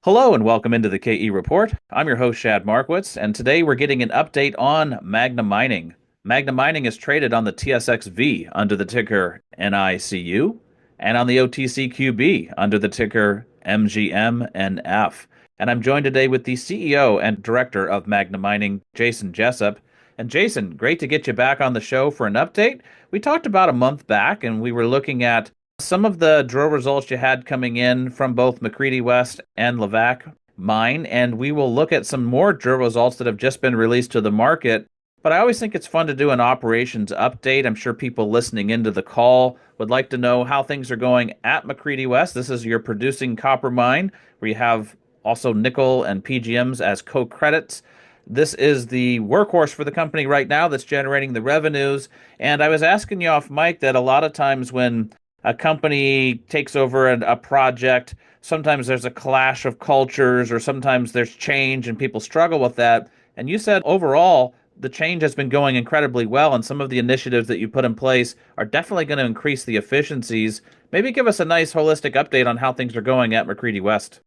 Hello and welcome into the KE Report. I'm your host, Shad Markwitz, and today we're getting an update on Magna Mining. Magna Mining is traded on the TSX.V under the ticker NICU and on the OTCQB under the ticker MGMNF. And I'm joined today with the CEO and Director of Magna Mining, Jason Jessup. And Jason, great to get you back on the show for an update. We talked about a month back and we were looking at some of the drill results you had coming in from both McCreedy West and Levack Mine, and we will look at some more drill results that have just been released to the market. But I always think it's fun to do an operations update. I'm sure people listening into the call would like to know how things are going at McCreedy West. This is your producing copper mine, where you have also nickel and PGMs as co-credits. This is the workhorse for the company right now that's generating the revenues. And I was asking you off mic that a lot of times when a company takes over a project, sometimes there's a clash of cultures or sometimes there's change and people struggle with that. And you said overall, the change has been going incredibly well, and some of the initiatives that you put in place are definitely going to increase the efficiencies. Maybe give us a nice holistic update on how things are going at McCreedy West.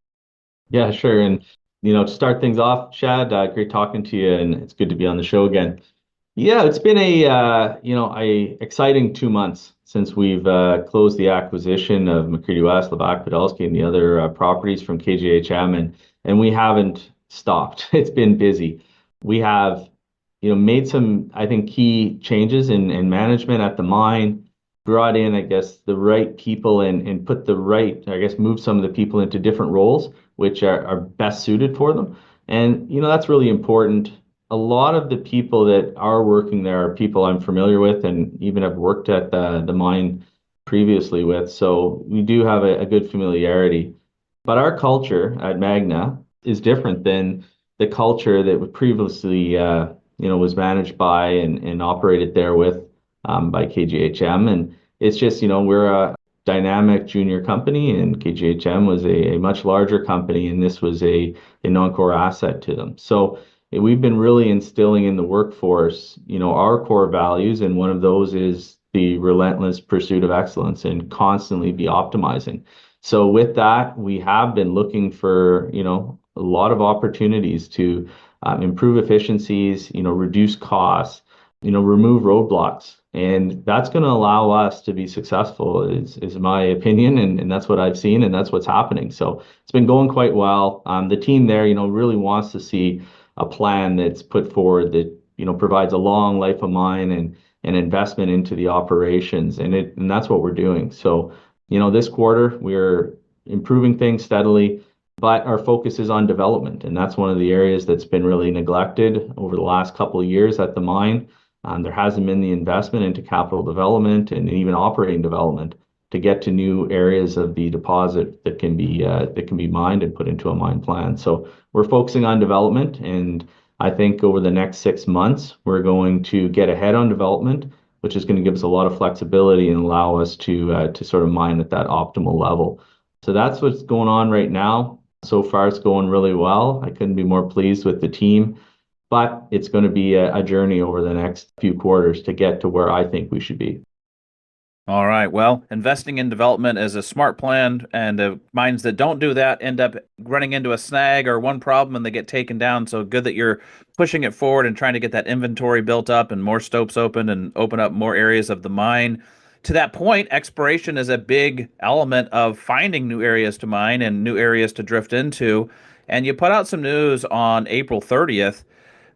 Yeah, sure. And, to start things off, Chad, great talking to you, and it's good to be on the show again. Yeah, it's been a exciting 2 months since we've closed the acquisition of McCreedy West, Levack, Podolsky, and the other properties from KGHM, and we haven't stopped. It's been busy. We have, made some, I think, key changes in management at the mine, brought in, I guess, the right people and put the right, I guess, move some of the people into different roles, which are best suited for them. And, that's really important. A lot of the people that are working there are people I'm familiar with and even have worked at the mine previously with. So we do have a good familiarity. But our culture at Magna is different than the culture that was previously, was managed by and operated there with by KGHM. And it's just, we're a dynamic junior company, and KGHM was a much larger company, and this was a non-core asset to them. So we've been really instilling in the workforce, our core values, and one of those is the relentless pursuit of excellence and constantly be optimizing. So with that, we have been looking for, a lot of opportunities to improve efficiencies, reduce costs, remove roadblocks. And that's going to allow us to be successful, is my opinion. And that's what I've seen, and that's what's happening. So it's been going quite well. The team there, really wants to see a plan that's put forward that, provides a long life of mine and an investment into the operations. And that's what we're doing. So, this quarter, we're improving things steadily, but our focus is on development. And that's one of the areas that's been really neglected over the last couple of years at the mine. There hasn't been the investment into capital development and even operating development to get to new areas of the deposit that can be mined and put into a mine plan. So we're focusing on development, and I think over the next 6 months we're going to get ahead on development, which is going to give us a lot of flexibility and allow us to sort of mine at that optimal level. So that's what's going on right now. So far, it's going really well. I couldn't be more pleased with the team. But it's going to be a journey over the next few quarters to get to where I think we should be. All right. Well, investing in development is a smart plan, and mines that don't do that end up running into a snag or one problem and they get taken down. So good that you're pushing it forward and trying to get that inventory built up and more stopes open and open up more areas of the mine. To that point, exploration is a big element of finding new areas to mine and new areas to drift into. And you put out some news on April 30th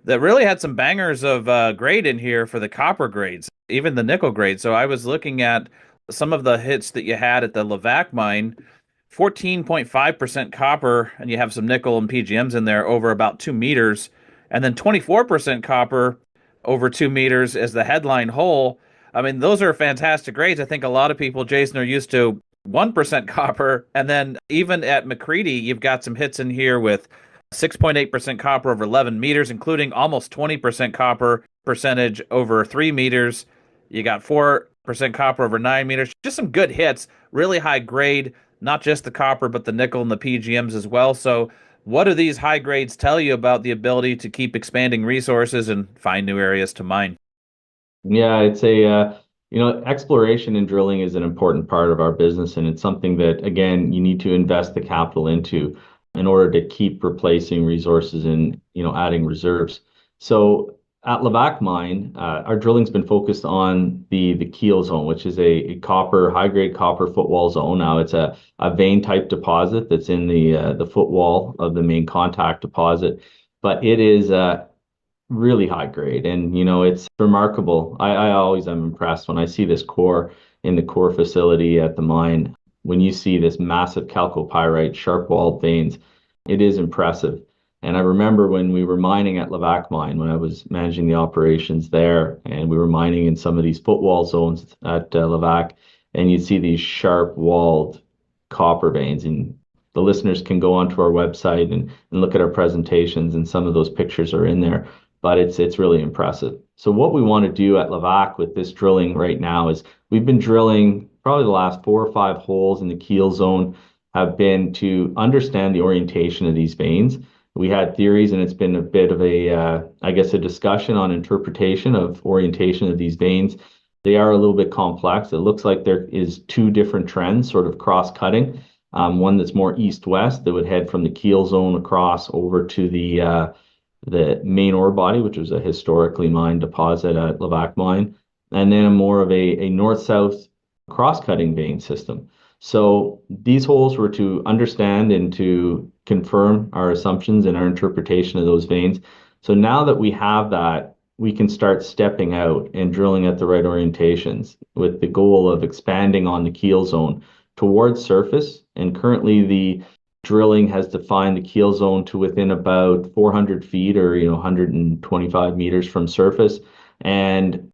that really had some bangers of grade in here for the copper grades, even the nickel grade. So I was looking at some of the hits that you had at the Levack mine, 14.5% copper, and you have some nickel and PGMs in there over about 2 meters, and then 24% copper over 2 meters as the headline hole. I mean, those are fantastic grades. I think a lot of people, Jason, are used to 1% copper. And then even at McCreedy, you've got some hits in here with 6.8% copper over 11 meters, including almost 20% copper percentage over 3 meters. You got 4% copper over 9 meters. Just some good hits, really high grade, not just the copper, but the nickel and the PGMs as well. So what do these high grades tell you about the ability to keep expanding resources and find new areas to mine? Yeah, it's exploration and drilling is an important part of our business, and it's something that, again, you need to invest the capital into. in order to keep replacing resources and adding reserves. So at Levack Mine, our drilling's been focused on the Keel zone, which is a copper high grade copper footwall zone. Now it's a vein type deposit that's in the footwall of the main contact deposit, but it is really high grade, and it's remarkable. I always am impressed when I see this core in the core facility at the mine. When you see this massive chalcopyrite sharp walled veins, it is impressive. And I remember when we were mining at Levack Mine, when I was managing the operations there, and we were mining in some of these footwall zones at Levack, and you'd see these sharp walled copper veins. And the listeners can go onto our website and look at our presentations, and some of those pictures are in there. But it's really impressive. So what we want to do at Levack with this drilling right now is we've been drilling probably the last 4 or 5 holes in the Keel zone have been to understand the orientation of these veins. We had theories, and it's been a bit of I guess, a discussion on interpretation of orientation of these veins. They are a little bit complex. It looks like there is 2 different trends sort of cross-cutting. One that's more east-west that would head from the Keel zone across over to the main ore body, which was a historically mined deposit at Levack Mine, and then more of a north-south cross-cutting vein system. So these holes were to understand and to confirm our assumptions and our interpretation of those veins. So now that we have that, we can start stepping out and drilling at the right orientations with the goal of expanding on the Keel zone towards surface. And currently the drilling has defined the Keel zone to within about 400 feet or 125 meters from surface. And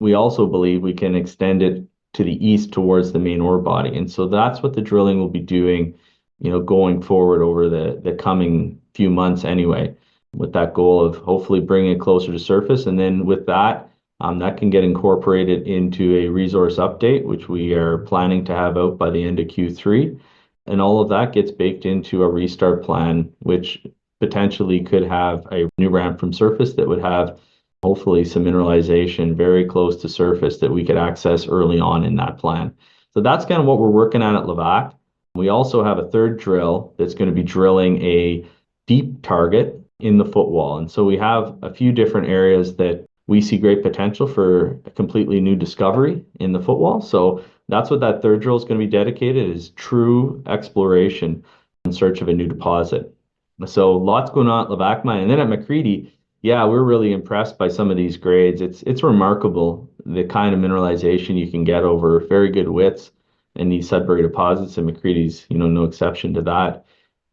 we also believe we can extend it to the east towards the main ore body. And so that's what the drilling will be doing, going forward over the coming few months anyway, with that goal of hopefully bringing it closer to surface. And then with that, that can get incorporated into a resource update, which we are planning to have out by the end of Q3. And all of that gets baked into a restart plan, which potentially could have a new ramp from surface that would have hopefully some mineralization very close to surface that we could access early on in that plan. So that's kind of what we're working on at Levack. We also have a third drill that's going to be drilling a deep target in the footwall. And so we have a few different areas that we see great potential for a completely new discovery in the footwall. So that's what that third drill is going to be dedicated, is true exploration in search of a new deposit. So lots going on at Levack Mine. And then at McCreedy, yeah, we're really impressed by some of these grades. It's remarkable the kind of mineralization you can get over very good widths in these Sudbury deposits, and McCreedy's, no exception to that.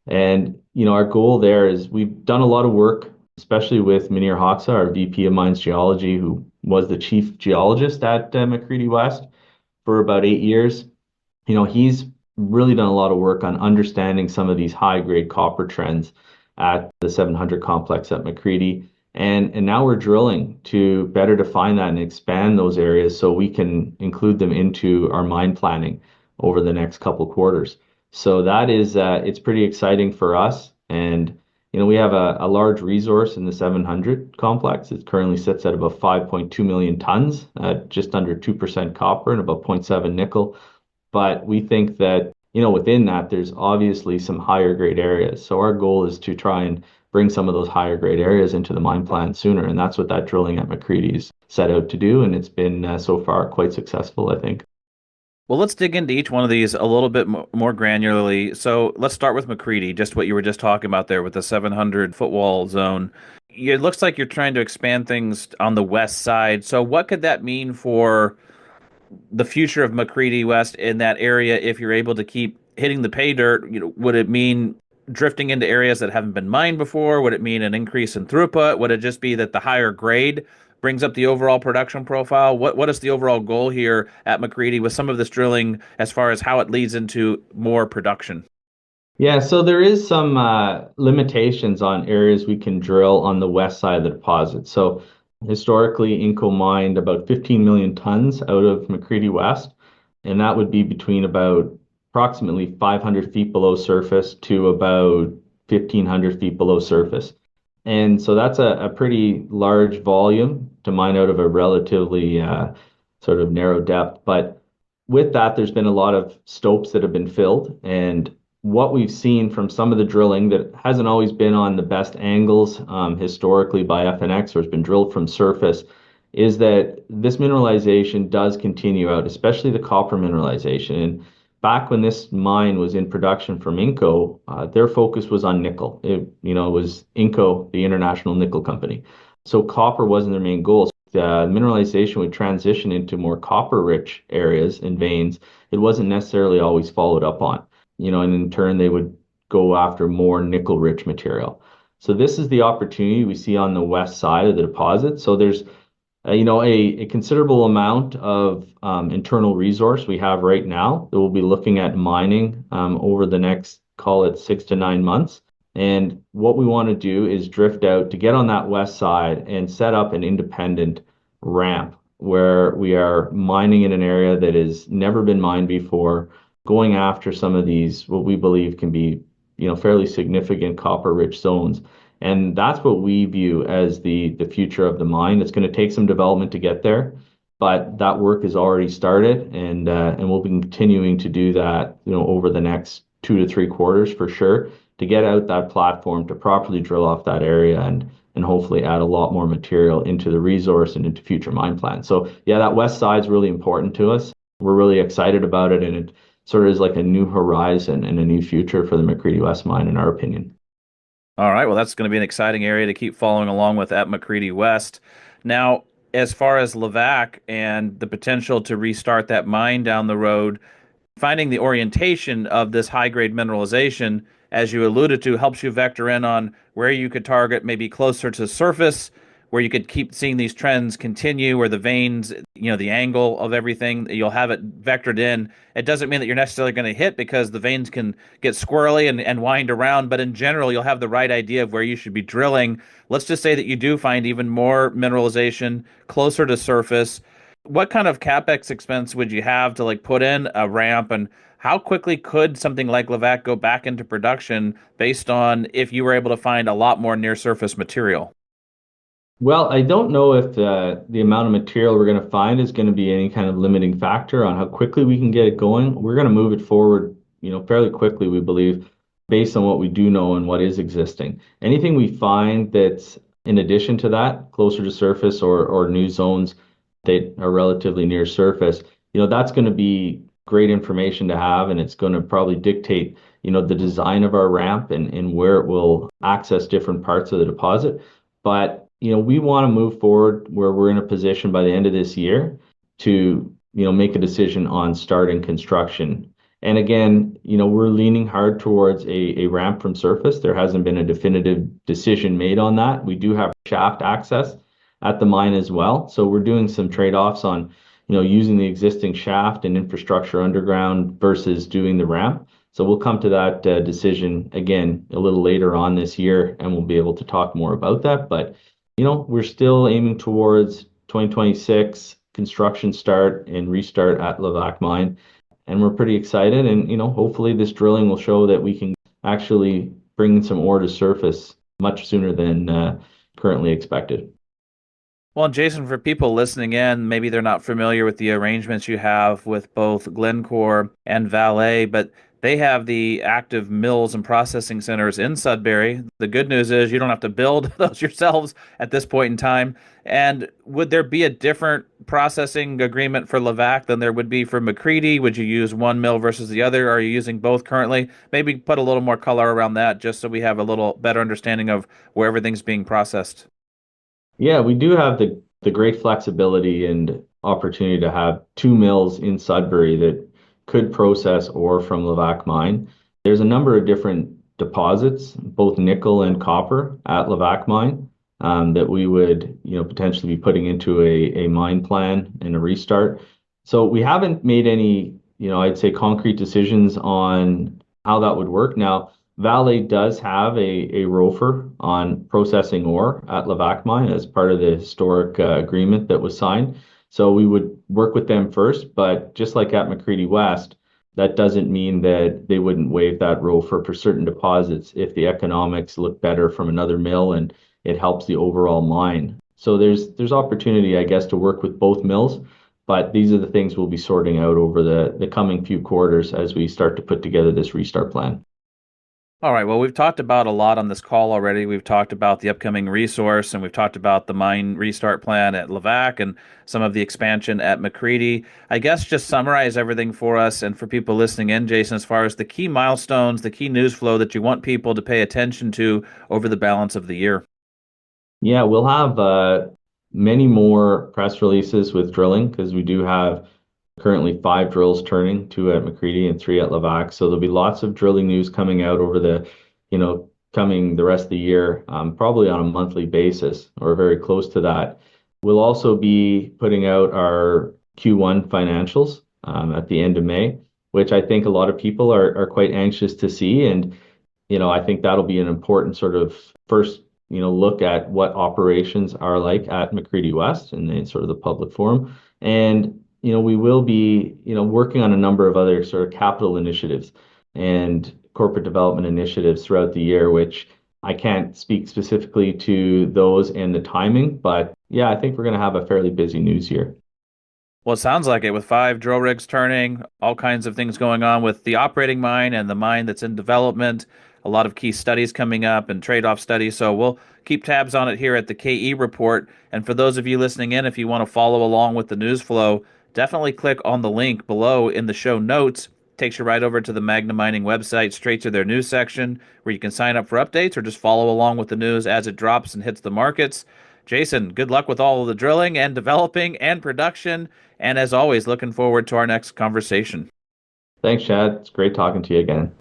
And, our goal there is we've done a lot of work, especially with Munir Hoxha, our VP of Mines Geology, who was the chief geologist at McCreedy West for about 8 years. He's really done a lot of work on understanding some of these high grade copper trends at the 700 complex at McCreedy. And now we're drilling to better define that and expand those areas so we can include them into our mine planning over the next couple quarters. So that is, it's pretty exciting for us. And, we have a large resource in the 700 complex. It currently sits at about 5.2 million tons at just under 2% copper and about 0.7 nickel. But we think that, within that, there's obviously some higher grade areas. So our goal is to try and bring some of those higher grade areas into the mine plan sooner. And that's what that drilling at McCreedy's set out to do. And it's been so far quite successful, I think. Well, let's dig into each one of these a little bit more granularly. So let's start with McCreedy, just what you were just talking about there with the 700 footwall zone. It looks like you're trying to expand things on the west side. So what could that mean for the future of McCreedy West in that area if you're able to keep hitting the pay dirt? Would it mean drifting into areas that haven't been mined before? Would it mean an increase in throughput? Would it just be that the higher grade brings up the overall production profile? What is the overall goal here at McCreedy with some of this drilling as far as how it leads into more production? Yeah, so there is some limitations on areas we can drill on the west side of the deposit. So historically, Inco mined about 15 million tons out of McCreedy West, and that would be between about approximately 500 feet below surface to about 1,500 feet below surface. And so that's a pretty large volume to mine out of a relatively sort of narrow depth. But with that, there's been a lot of stopes that have been filled, and what we've seen from some of the drilling that hasn't always been on the best angles historically by FNX or has been drilled from surface is that this mineralization does continue out, especially the copper mineralization. And back when this mine was in production from Inco, their focus was on nickel. It was Inco, the international nickel company. So copper wasn't their main goal. The mineralization would transition into more copper-rich areas and veins. It wasn't necessarily always followed up on, and in turn they would go after more nickel-rich material. So this is the opportunity we see on the west side of the deposit. So there's a considerable amount of internal resource we have right now that we'll be looking at mining over the next, call it 6 to 9 months. And what we want to do is drift out to get on that west side and set up an independent ramp where we are mining in an area that has never been mined before, going after some of these, what we believe can be, fairly significant copper-rich zones. And that's what we view as the future of the mine. It's going to take some development to get there, but that work has already started, and we'll be continuing to do that, over the next 2 to 3 quarters for sure, to get out that platform to properly drill off that area and hopefully add a lot more material into the resource and into future mine plans. So yeah, that west side is really important to us. We're really excited about it, and it sort of is like a new horizon and a new future for the McCreedy West mine, in our opinion. All right, well, that's going to be an exciting area to keep following along with at McCreedy West. Now, as far as Levack and the potential to restart that mine down the road, finding the orientation of this high grade mineralization, as you alluded to, helps you vector in on where you could target maybe closer to surface, where you could keep seeing these trends continue, where the veins, the angle of everything, you'll have it vectored in. It doesn't mean that you're necessarily going to hit because the veins can get squirrely and wind around, but in general, you'll have the right idea of where you should be drilling. Let's just say that you do find even more mineralization closer to surface. What kind of capex expense would you have to put in a ramp, and how quickly could something like Levack go back into production based on if you were able to find a lot more near surface material? Well, I don't know if the amount of material we're going to find is going to be any kind of limiting factor on how quickly we can get it going. We're going to move it forward, fairly quickly, we believe, based on what we do know and what is existing. Anything we find that's in addition to that, closer to surface or new zones that are relatively near surface, that's going to be great information to have, and it's going to probably dictate, the design of our ramp and where it will access different parts of the deposit. But we want to move forward where we're in a position by the end of this year to, make a decision on starting construction. And again, we're leaning hard towards a ramp from surface. There hasn't been a definitive decision made on that. We do have shaft access at the mine as well. So we're doing some trade-offs on, using the existing shaft and infrastructure underground versus doing the ramp. So we'll come to that decision again a little later on this year, and we'll be able to talk more about that. But we're still aiming towards 2026 construction start and restart at Levack Mine, and we're pretty excited. And hopefully this drilling will show that we can actually bring some ore to surface much sooner than currently expected. Well, Jason, for people listening in, maybe they're not familiar with the arrangements you have with both Glencore and Vale, but they have the active mills and processing centers in Sudbury. The good news is you don't have to build those yourselves at this point in time. And would there be a different processing agreement for Levack than there would be for McCreedy? Would you use one mill versus the other? Are you using both currently? Maybe put a little more color around that just so we have a little better understanding of where everything's being processed. Yeah, we do have the great flexibility and opportunity to have two mills in Sudbury that could process ore from Levack Mine. There's a number of different deposits, both nickel and copper at Levack Mine, that we would, potentially be putting into a mine plan and a restart. So we haven't made any, I'd say concrete decisions on how that would work. Now, Vale does have a ROFR on processing ore at Levack Mine as part of the historic agreement that was signed. So we would work with them first, but just like at McCreedy West, that doesn't mean that they wouldn't waive that ROFR for certain deposits if the economics look better from another mill and it helps the overall mine. So there's opportunity, I guess, to work with both mills, but these are the things we'll be sorting out over the coming few quarters as we start to put together this restart plan. All right. Well, we've talked about a lot on this call already. We've talked about the upcoming resource, and we've talked about the mine restart plan at Levack and some of the expansion at McCreedy. I guess just summarize everything for us and for people listening in, Jason, as far as the key milestones, the key news flow that you want people to pay attention to over the balance of the year. Yeah, we'll have many more press releases with drilling because we do have currently five drills turning, two at McCreedy and three at Levack. So there'll be lots of drilling news coming out over coming the rest of the year, probably on a monthly basis or very close to that. We'll also be putting out our Q1 financials at the end of May, which I think a lot of people are quite anxious to see. And I think that'll be an important sort of first, look at what operations are like at McCreedy West and then sort of the public forum. And, we will be, working on a number of other sort of capital initiatives and corporate development initiatives throughout the year, which I can't speak specifically to those and the timing, but yeah, I think we're going to have a fairly busy news year. Well, it sounds like it with five drill rigs turning, all kinds of things going on with the operating mine and the mine that's in development, a lot of key studies coming up and trade-off studies. So we'll keep tabs on it here at the KE report. And for those of you listening in, if you want to follow along with the news flow, definitely click on the link below in the show notes. Takes you right over to the Magna Mining website, straight to their news section, where you can sign up for updates or just follow along with the news as it drops and hits the markets. Jason, good luck with all of the drilling and developing and production. And as always, looking forward to our next conversation. Thanks, Chad. It's great talking to you again.